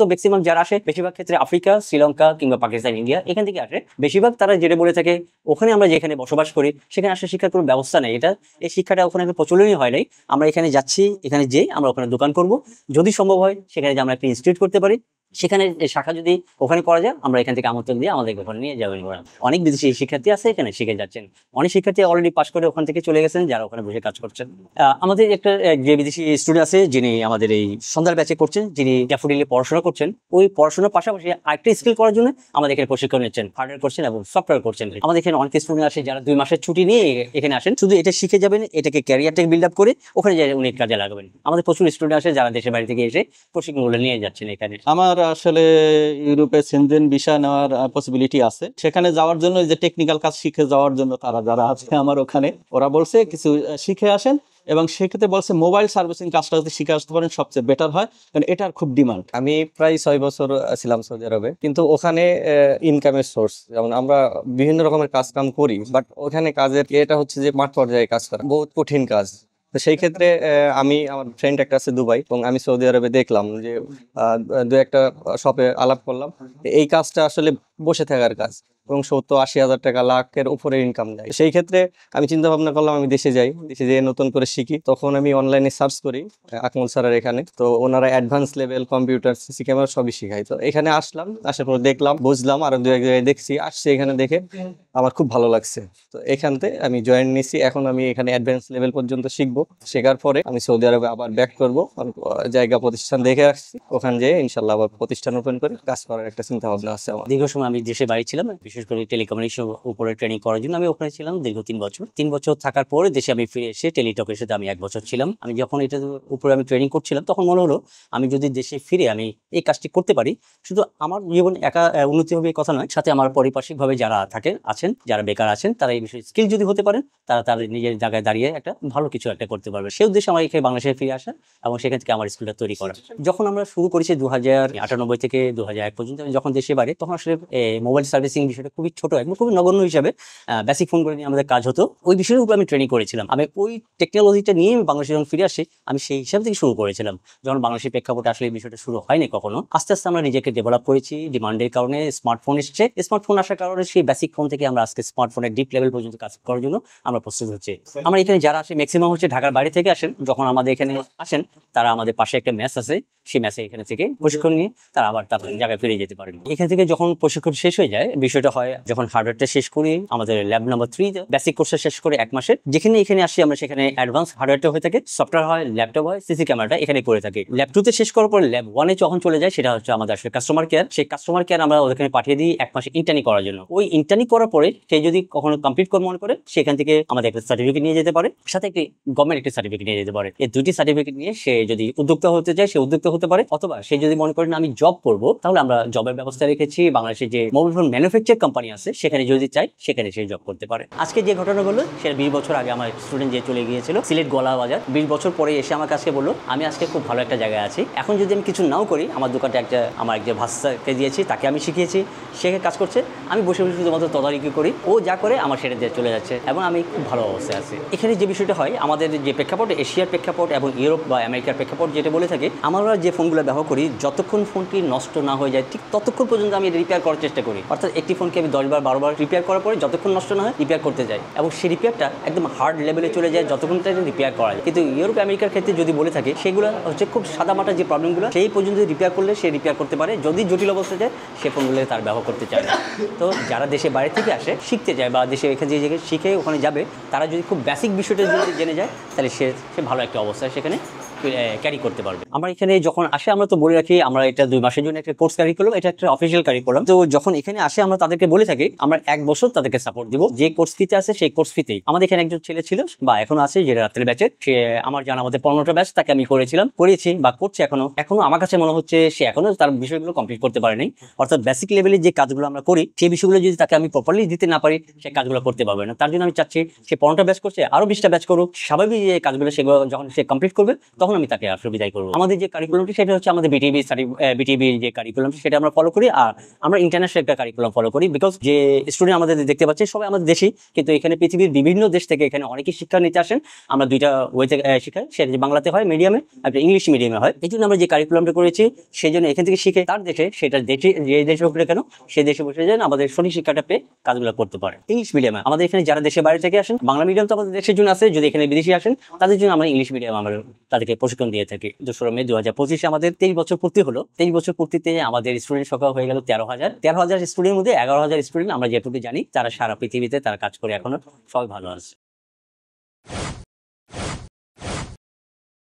Maximum যারা আসে বেশিরভাগ ক্ষেত্রে আফ্রিকা, শ্রীলঙ্কা কিংবা পাকিস্তান, ইন্ডিয়া এখান থেকে আসে বেশিরভাগ। তারা যেটা বলে থাকে ওখানে আমরা যেখানে বসবাস করি সেখানে আসলে শিক্ষার কোনো ব্যবস্থা নেই, এই শিক্ষাটা ওখানে প্রচলনই হয় নাই। আমরা এখানে যাচ্ছি, এখানে যেয়ে আমরা ওখানে দোকান করব, যদি সম্ভব হয় সেখানে যে আমরা একটা ইনস্টিটিউট করতে পারি, সেখানে শাখা যদি ওখানে করা যায় আমরা এখান থেকে আমন্ত্রণ দিয়ে আমাদের ওখানে নিয়ে যাবেন। অনেক বিদেশি শিক্ষার্থী আছে এখানে শিখে যাচ্ছেন, অনেক শিক্ষার্থী অলরেডি পাস করে ওখান থেকে চলে গেছেন যারা ওখানে বসে কাজ করছেন। আমাদের একটা যে বিদেশি স্টুডেন্ট আছে যিনি আমাদের এই সন্ধ্যার ব্যাচে করছেন, যিনি ড্যাফোডিলে পড়াশোনা করছেন, ওই পড়াশোনার পাশাপাশি আরেকটা স্কিল করার জন্য আমাদের এখানে প্রশিক্ষণ নিচ্ছেন, হার্ডওয়্যার করছেন এবং সফটওয়্যার করছেন। আমাদের এখানে অনেক স্টুডেন্ট আসে যারা 2 মাসের ছুটি নিয়ে এখানে আসেন, শুধু এটা শিখে যাবেন, এটাকে ক্যারিয়ারটাকে বিল্ড আপ করে ওখানে যাই উনি কাজে লাগাবেন। আমাদের প্রচুর স্টুডেন্ট আসে যারা দেশের বাড়ি থেকে এসে প্রশিক্ষণগুলো নিয়ে যাচ্ছেন এখানে। আমার আসলে ইউরোপে সেনজেন ভিসা নেওয়ার পসিবিলিটি আছে, সেখানে যাওয়ার জন্য যে টেকনিক্যাল কাজ শিখে যাওয়ার জন্য তারা যারা আছে আমার ওখানে, ওরা বলছে কিছু শিখে আসেন, এবং সেক্ষেত্রে বলছে মোবাইল সার্ভিসিং কাজটা যদি শিখে আসতে পারেন সবচেয়ে বেটার হয়, কারণ এটার খুব ডিমান্ড। আমি প্রায় 6 বছর ছিলাম সৌদি আরবে, কিন্তু ওখানে ইনকামের সোর্স, যেমন আমরা বিভিন্ন রকমের কাজ কাম করি, বাট ওখানে কাজের এটা হচ্ছে যে মাঠ পর্যায়ে কাজ করা বহুত কঠিন কাজ। তো সেই ক্ষেত্রে আমি, আমার ফ্রেন্ড একটা আছে দুবাই, এবং আমি সৌদি আরবে দেখলাম যে 2-1টা শপে আলাপ করলাম, এই কাজটা আসলে বসে থাকার কাজ, এবং 70-80 হাজার টাকা, লাখের উপরে ইনকাম দেয়। সেই ক্ষেত্রে আমি চিন্তা ভাবনা করলাম আমি দেশে যাই, দেশে যেয়ে নতুন করে শিখি। তখন আমি অনলাইনে সার্চ করি আকমল স্যারের এখানে, তো ওনারা advance level computer, CC camera সবই শিখাই। তো এখানে আসলাম, আসার পর দেখলাম, বুঝলাম, আর 2-1 জায়গায় দেখছি, আসছি এখানে দেখে আমার খুব ভালো লাগছে। তো এখান থেকে আমি জয়েন নিছি, এখন আমি এখানে অ্যাডভান্স লেভেল পর্যন্ত শিখবো। শেখার পরে আমি সৌদি আরবে আবার ব্যাক করবো, জায়গা প্রতিষ্ঠান দেখে আসছি, ওখানে যেয়ে ইনশাল্লাহ আবার প্রতিষ্ঠান ওপেন করে কাজ করার একটা চিন্তা ভাবনা আছে আমার। দীর্ঘ সময় আমি দেশে বাড়ি ছিলাম, বিশেষ করে টেলিকমিউনিকেশন উপরে ট্রেনিং করার জন্য আমি ওখানে ছিলাম দীর্ঘ 3 বছর। 3 বছর থাকার পরে দেশে আমি ফিরে এসে টেলিটকের সাথে আমি 1 বছর ছিলাম। আমি যখন এটার উপরে আমি ট্রেনিং করছিলাম তখন মনে হলো আমি যদি দেশে ফিরে আমি এই কাজটি করতে পারি, শুধু আমার জীবন একা উন্নতি হবে এই কথা নয়, সাথে আমার পারিপার্শ্বিকভাবে যারা আছেন, যারা বেকার আছেন, তারা এই বিষয়ে স্কিল যদি হতে পারেন, তারা তাদের নিজের জায়গায় দাঁড়িয়ে একটা ভালো কিছু একটা করতে পারবে। সেই উদ্দেশ্যে আমার এখানে বাংলাদেশে ফিরে আসা এবং সেখান থেকে আমার স্কুলটা তৈরি করা। যখন আমরা শুরু করেছি 2098 থেকে 2001 পর্যন্ত, আমি যখন দেশে বাড়ি তখন আসলে মোবাইল সার্ভিসিং বিষয়টা খুবই ছোট এবং খুবই নগণ্য হিসাবে বেসিক ফোনগুলো নিয়ে আমাদের কাজ হতো। ওই বিষয়ের উপর আমি ট্রেনিং করেছিলাম। আমি ওই টেকনোলজিটা নিয়ে বাংলাদেশে যখন ফিরে আসি আমি সেই হিসাব থেকে শুরু করেছিলাম, যখন বাংলাদেশের প্রেক্ষাপটে আসলে এই বিষয়টা শুরু হয়নি কখনো। আস্তে আস্তে আমরা নিজেকে ডেভেলপ করেছি, ডিমান্ডের কারণে স্মার্টফোন এসছে, স্মার্টফোন আসার কারণে সেই বেসিক ফোন থেকে আমরা আজকে স্মার্টফোনের ডিপ লেভেল পর্যন্ত কাজ করার জন্য আমরা প্রস্তুত হচ্ছে। আমরা এখানে যারা আসে ম্যাক্সিমাম হচ্ছে ঢাকার বাইরে থেকে আসেন, যখন আমাদের এখানে আসেন তারা আমাদের পাশে একটা মেস আছে, সেই মেসে এখানে থেকে প্রশিক্ষণ নিয়ে তারা আবার তাদের জায়গায় ফিরে যেতে পারেন। এখান থেকে যখন প্রশিক্ষণ শেষ হয়ে যায়, বিষয়টা হয় যখন হার্ডওয়্যারটা শেষ করি আমাদের ল্যাব নাম্বার 3 বেসিক কোর্সটা শেষ করে 1 মাসের, যেখানে এখানে আসি আমরা সেখানে অ্যাডভান্স হার্ডওয়্যারটা হয়ে থাকে, সফটওয়্যার হয়, ল্যাপটপ হয়, সিসি ক্যামেরাটা এখানে করে থাকি। ল্যাব 2তে শেষ করার পর ল্যাব 1-এ যখন চলে যায় সেটা হচ্ছে আমাদের আসলে কাস্টমার কেয়ার। সেই কাস্টমার কেয়ার আমরা ওখানে পাঠিয়ে দিই 1 মাসে ইন্টার্নি করার জন্য। ওই ইন্টার্নি করার পরে সে যদি কখনো কমপ্লিট করে মনে করে সেখান থেকে আমাদের একটা সার্টিফিকেট নিয়ে যেতে পারে, সাথে একটি গভর্নমেন্ট একটা সার্টিফিকেট নিয়ে যেতে পারে। এই 2টি সার্টিফিকেট নিয়ে সে যদি উদ্যোক্তা হতে চায় সে উদ্যোক্তা হতে পারে, অথবা সে যদি মনে করেন আমি জব করবো তাহলে আমরা জবের ব্যবস্থা রেখেছি। বাংলাদেশে যে মোবাইল ফোন ম্যানুফ্যাকচার কোম্পানি আছে সেখানে যদি চাই সেখানে সে জব করতে পারে। আজকে যে ঘটনাগুলো সেটা 20 বছর আগে আমার স্টুডেন্ট যে চলে গিয়েছিল সিলেট গোলা বাজার, 20 বছর পরে এসে আমার কাছে বললো আমি আজকে খুব ভালো একটা জায়গায় আছি, এখন যদি আমি কিছু নাও করি আমার দোকানটা আমার এক যে ভাষাকে দিয়েছি তাকে আমি শিখিয়েছি, সে কাজ করছে, আমি বসে বসে শুধুমাত্র তদারকি করি, ও যা করে আমার সেটা দিয়ে চলে যাচ্ছে এবং আমি খুব ভালো অবস্থায় আছি। এখানে যে বিষয়টা হয় আমাদের যে প্রেক্ষাপট এশিয়ার প্রেক্ষাপট এবং ইউরোপ বা আমেরিকার প্রেক্ষাপট যেটা বলে থাকে, আমরা যে ফোনগুলো ব্যবহার করি যতক্ষণ ফোনটি নষ্ট না হয়ে যায় ঠিক ততক্ষণ পর্যন্ত আমি রিপেয়ার করার চেষ্টা করি। অর্থাৎ একটি ফোনকে আমি 10 বার 12 বার রিপেয়ার করার পরে যতক্ষণ নষ্ট না হয় রিপেয়ার করতে যাই, এবং সেই রিপেয়ারটা একদম হার্ড লেভেলে চলে যায় যতক্ষণ রিপেয়ার করা যায়। কিন্তু ইউরোপ আমেরিকার ক্ষেত্রে যদি বলে থাকে সেগুলো হচ্ছে খুব সাদামাটা যে প্রবলেমগুলো সেই পর্যন্ত রিপেয়ার করলে সে রিপেয়ার করতে পারে, যদি জটিল অবস্থা যায় সে ফোনগুলো তার ব্যবহার করতে চায় না। তো যারা দেশে বাইরে থেকে আসে শিখতে যায় বা দেশে এখানে যে জায়গায় শিখে ওখানে যাবে, তারা যদি খুব বেসিক বিষয়টা যদি জেনে যায় তাহলে সে ভালো একটা অবস্থায় সেখানে ক্যারি করতে পারবে। আমরা এখানে যখন আসে আমরা তো বলে রাখি আমরা এটা 2 মাসের জন্য একটা কোর্স কারিকুলাম, এটা একটা অফিসিয়াল কারিকুলাম। তো যখন এখানে আসে আমরা তাদেরকে বলে থাকি আমরা 1 বছর তাদেরকে সাপোর্ট দিব, যে কোর্স ফিতে আছে সেই কোর্স ফিতেই। আমাদের এখানে একজন ছেলে ছিল বা এখনো আছে যে রাত্রের ব্যাচে, সে আমার জানা আমাদের 15টা ব্যাচ তাকে আমি করিয়েছি বা করছি এখনো আমার কাছে মনে হচ্ছে সে এখনো তার বিষয়গুলো কমপ্লিট করতে পারেনি। অর্থাৎ বেসিক লেভেলে যে কাজগুলো আমরা করি সেই বিষয়গুলো যদি তাকে আমি প্রপারলি দিতে না পারি সে কাজগুলো করতে পারবে না। তার জন্য আমি চাচ্ছি সে 15টা ব্যাচ করছে আরো 20টা ব্যাচ করুক, স্বাভাবিক যে কাজগুলো সেগুলো যখন সে কমপ্লিট করবে তখন তখন আমি তাকে আসলে বিদায় করবো। আমাদের যে কারিকুলামটি সেটা হচ্ছে আমাদের বিটিবি যে কারিকুলাম সেটা আমরা ফলো করি, আর আমরা ইন্টারন্যাশনাল একটা কারিকুলাম ফলো করি। বিকজ যে স্টুডেন্ট আমাদের দেখতে পাচ্ছি সবাই আমাদের দেশি, কিন্তু এখানে পৃথিবীর বিভিন্ন দেশ থেকে এখানে অনেকেই শিক্ষা নিতে আসেন। আমরা দুইটা ওয়েতে শিখাই, সেটা যে বাংলাতে হয় মিডিয়ামে, একটা ইংলিশ মিডিয়ামে হয়। এই জন্য আমরা যে কারিকুলামটা করেছি সেই জন্য এখান থেকে শিখে তার দেশে, সেটা দেশে যে দেশে হোক না কেন সেই দেশে বসে যেন আমাদের সঠিক শিক্ষাটা পেয়ে কাজগুলো করতে পারে। ইংলিশ মিডিয়ামে আমাদের এখানে যারা দেশের বাইরে থেকে আসেন, বাংলা মিডিয়াম তো আমাদের দেশের জন্য আছে, যদি এখানে বিদেশি আসেন তাদের জন্য আমরা ইংলিশ মিডিয়াম আমরা তাদেরকে প্রশিক্ষণ দিয়ে থাকি। 2 মে 2025 আমাদের 23 বছর পূর্তি হলো। 23 বছর পূর্তিতে আমাদের স্টুডেন্ট সংখ্যা হয়ে গেল 13,000 স্টুডেন্টের মধ্যে 11,000 স্টুডেন্ট আমরা যেটুকু জানি তারা সারা পৃথিবীতে তারা কাজ করে এখনো সবাই ভালো আছে।